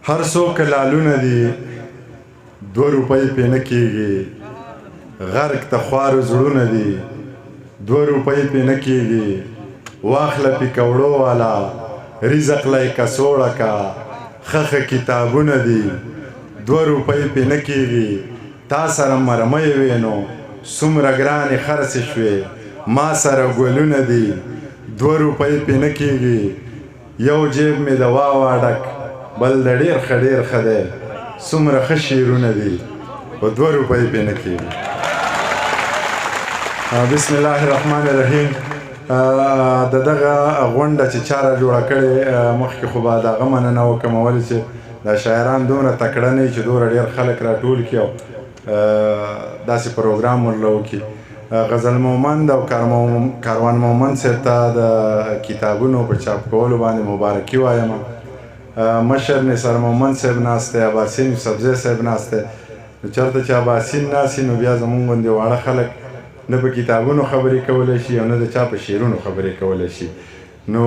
هر څو کلالونه دي 2 روپۍ پې نه کېږي غرق ته خوارو زړونه دي 2 روپۍ پې نه کېږي واخله پکوړو والا رزق لی کڅوړه کا خخه کتابونه دي 2 روپۍ پې نه کېږي تا سره مرمۍ وې نو څومره ګرانې خرڅې شوې ما سره ګلونه دي 2 روپۍ پې نه کېږي یو جیب مې د واوا ډک بل د ډېر ښه ډېر ښه دی څومره ښه شعرونه دي په 2 روپۍ پې نه کېږي بسم الله الرحمن الرحیم د دغه غونډه چې چا را جوړه کړې مخکې خو به د هغه مننه وکړم ولې چې دا شاعران دومره تکړه نه وي چې دومره ډېر خلک راټول کړي او داسې پروګرام ورله وکړي غزل مومند او کاروان مومند صاحب ته د کتابونو په چاپ کولو باندې مبارکي وایم مشر نثار مومند صاحب ناست دی عباسین یوسفزی صاحب ناست دی چېرته چې عباسین ناست وي نو بیا زمونږ غوندې واړه خلک نه په کتابونو خبرې کولی شي او نه د چا په شعرونو خبرې کولی شي نو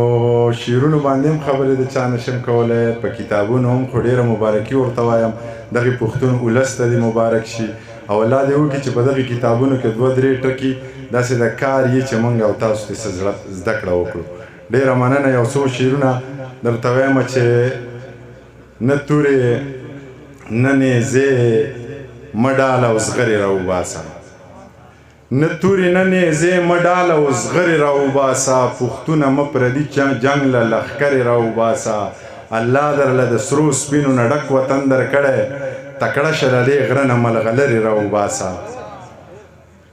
شعرونو باندې هم خبرې د چا نشم کولی په کتابونو هم خو ډېره مبارکي ورته وایم دغې پښتون ولس ته دې مبارک شي او الله دې وکړي چې په دغې کتابونو کې 2-3 ټکي داسې د کار یې چې موږ او تاسو ته زده کړه وکړو ډېره مننه یو څو شعرونه درته وایم چې نه تورې نه نیزې مه ډاله او زغرې راوباسه نه تورې نه نیزې مه ډاله او زغرې راوباسه پښتونه مه پردي جنګ له لښکرې راوباسه الله درله د سرو سپینو نه ډک وطن درکړی تکړه شه د دې غره نه ملغلرې راوباسه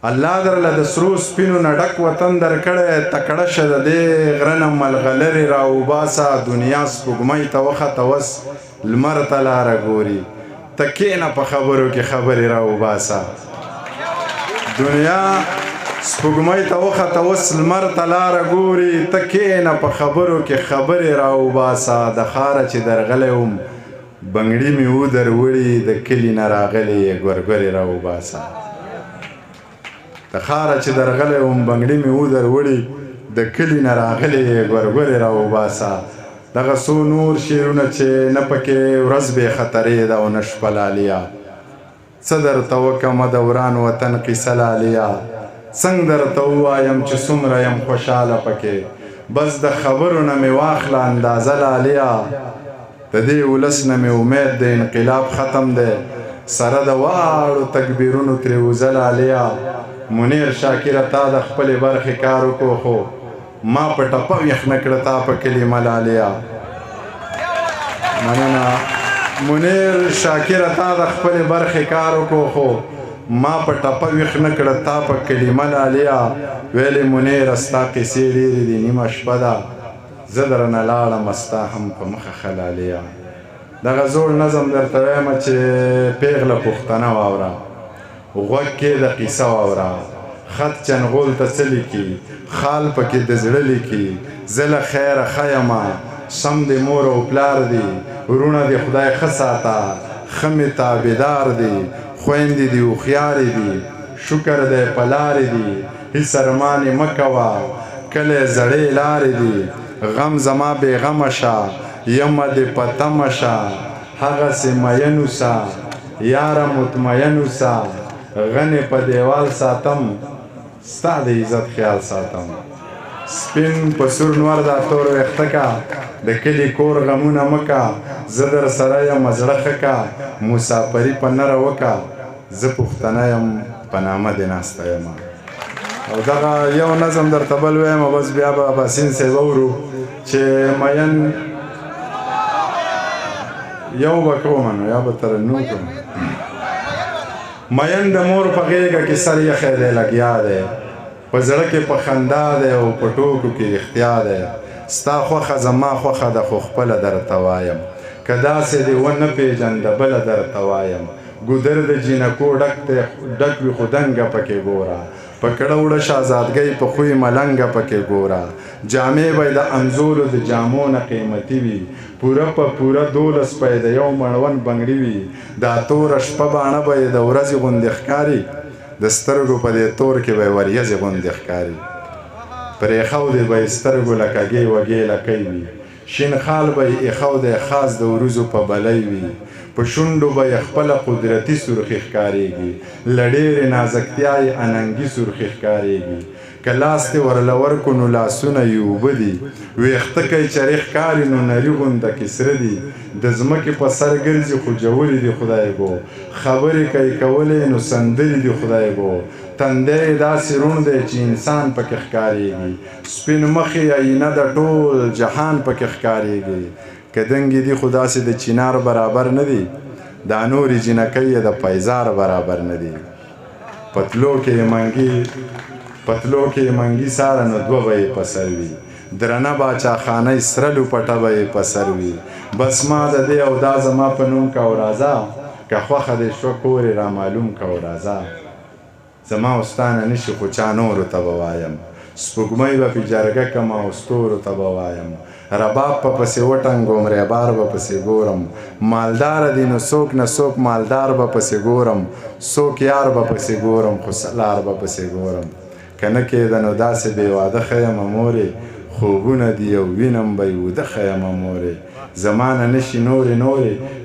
الله درله د سرو سپینو نه ډک وطن درکړی تکړه شه د دې غره نه ملغلرې راوباسه دنیا سپوږمۍ ته وخته وس لمر ته لاره ګوري ته کښېنه په خبرو کې خبرې راوباسه دنیا سپوږمۍ ته وخته اوس لمر ته لاره ګوري ته کښېنه په خبرو کې خبرې راوباسه د ښاره چې درغلی وم بنګړي مې ودروړي د کلي نه راغلې ګورګورې راوباسه د ښاره چې درغلی وم بنګړي مې ودروړي د کلي نه راغلې ګورګورې راوباسه دغه څو نور شعرونه چې نه پکې ورځ بې خطرې ده او نه شپه لاليه څه درته وکړمه د وران وطن قیصه لاليه څنګه درته ووایم چې څومره یم خوشحاله پکې بس د خبرو نه مې واخله اندازه لاليه د دې ولس نه مې امید د انقلاب ختم دی سره د واړو تکبیرونو ترې وزه لاليه منیر شاکره تا د خپلې برخې کار وکړو خو ما په ټپه ویښ نه کړه تا په کلمه لاليه مننه منیر شاکره تا د خپلې برخې کار وکړو خو ما په ټپه ویښ نه کړه تا په کلمه لاليه ویلې منیره ستا قیسې ډېرې دي نیمه شپه ده زه درنه لاړم ستا هم په مخه ښه لاليه دغه زوړ نظم درته وایم چې پیغله پښتنه واوره غوږ کې د قیسه واوره خط چنغول ته څه لیکي خال پکې د زړه لیکي زه له خیره ښه یمه سم د مور او پلار دي ورونه دې خدای ښه ساته ښه مې تابعدار دي خویندې دې هوښیارې دي شکر دی په لارې دي هېڅ ارمانې مه کوه کلی زړې لارې دي غم زما بېغمه شه یمه دې په تمه شه هغسې مین اوسه یاره مطمئن اوسه غنې په دیوال ساتم ستا د عزت خیال ساتم سپین په سور نور دا تور ویښته کا د کلي کور غمونه مه کا زه در سره یم زړه ښه کا مسافري په نره وکه زه پښتنه یم په نامه دې ناسته یم او دغه یو نظم درته بل ویم بس بیا به عباسین صاحب اورو چې مین یو به کومه نو یا به ترنم کوم مین د مور په غېږه کې سر یخی دی لګیا دی په زړه کې په خندا دی او په ټوکو کې رښتیا دی ستا خوښه زما خوښه ده خو خپله درته وایم که داسې دې ونه پېژنده بله درته وایم ګودر د جینکو ډک وي خو دنګه پکې ګوره په کړه وړه شهزادګۍ په خوی ملنګه پکې ګوره جامې به د انځورو د جامو نه قیمتي وي پوره په پوره 12 پی د یو مړوند بنګړي وي دا توره شپه باڼه به یې د ورځې غوندې ښکاري د سترګو په دې تور کې به یې وریځې غوندې ښکاري پرېښودې به یې سترګو لکه ګې وږې لکۍ وي شین خال به یې ایښو دی خاص د وروځو په بلۍ وي په شونډو به یې خپله قدرتي سرخي ښکارېږي له ډېرې نازکتیا یې اننګي سرخي ښکارېږي که لاس دې ورله ورکو نو لاسونه یې اوبه دي ویښته که یې چرې ښکاري نو نري غونده کې سره دي د ځمکې په سر ګرځي خو جوړې دي خدای ګو خبرې که یې کولې نو سندرې دي خدای ګو تندی یې داسې روڼ دی چې انسان پکې ښکارېږي سپین مخ یې آینه د ټول جهان پکې ښکارېږي که دنګې دي خو داسې د چینار برابر نه دي دا نورې جینکۍ یې د پیزار برابر نه دي پتلو کې یې منګي ساره نو دوه به یې په سر وي درنه باچاخانۍ سره لوپټه به یې په سر وي بس ما د دې او دا زما په نوم که او راځه که خوښه دې شوه کور یې رامعلوم که او راځه زما استانه نشي خو چا نورو ته به وایم سپوږمۍ به پې جرګه کړم او ستورو ته به وایم رباب په پسې وټنګوم ریبار به پسې ګورم مالداره دي نو څوک نه څوک مالدار به پسې ګورم څوک یار به پسې ګورم خو سلار به پسې ګورم که نه کېده نو داسې بې واده ښه یمه مورې خوبونه دي او وینم به یې وده ښه یمه مورې زما نه نشي نورې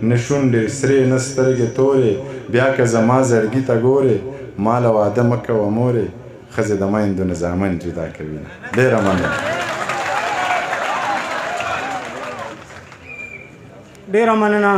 نه شونډې سرې نه سترګې تورې بیا که زما زړګي ته ګورې ما له واده مه کوه مورې ښځې د میندو نه زامن جدا کوي ډېره مننه ډېره مننه